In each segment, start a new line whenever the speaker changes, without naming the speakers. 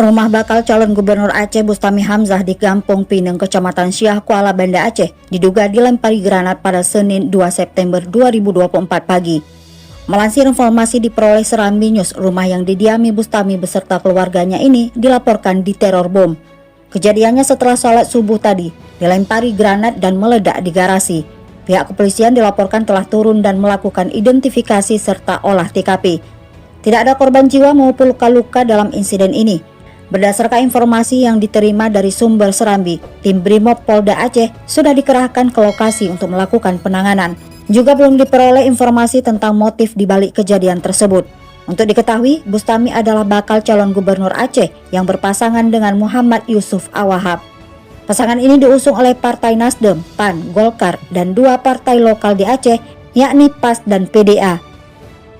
Rumah bakal calon gubernur Aceh Bustami Hamzah di Kampung Pineng, Kecamatan Siah, Kuala Banda, Aceh, diduga dilempari granat pada Senin 2 September 2024 pagi. Melansir informasi diperoleh Serambi News, rumah yang didiami Bustami beserta keluarganya ini dilaporkan diteror bom. Kejadiannya setelah sholat subuh tadi, dilempari granat dan meledak di garasi. Pihak kepolisian dilaporkan telah turun dan melakukan identifikasi serta olah TKP. Tidak ada korban jiwa maupun luka-luka dalam insiden ini. Berdasarkan informasi yang diterima dari sumber Serambi, tim Brimob Polda Aceh sudah dikerahkan ke lokasi untuk melakukan penanganan. Juga belum diperoleh informasi tentang motif di balik kejadian tersebut. Untuk diketahui, Bustami adalah bakal calon gubernur Aceh yang berpasangan dengan Muhammad Yusuf Awahab. Pasangan ini diusung oleh Partai Nasdem, PAN, Golkar, dan dua partai lokal di Aceh, yakni PAS dan PDA.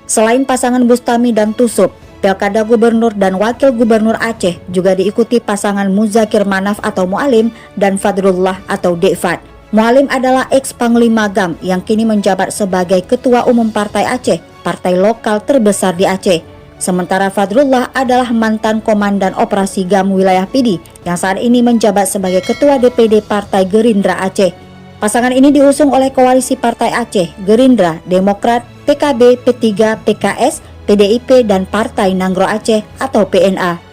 Selain pasangan Bustami dan Tusuk, Pilkada Gubernur dan Wakil Gubernur Aceh juga diikuti pasangan Muzakir Manaf atau Mualim dan Fadrullah atau Dekfat. Mualim adalah ex-Panglima GAM yang kini menjabat sebagai Ketua Umum Partai Aceh, partai lokal terbesar di Aceh. Sementara Fadrullah adalah mantan Komandan Operasi GAM Wilayah Pidi yang saat ini menjabat sebagai Ketua DPD Partai Gerindra Aceh. Pasangan ini diusung oleh koalisi Partai Aceh, Gerindra, Demokrat, PKB, P3, PKS, PDIP, dan Partai Nanggro Aceh atau PNA.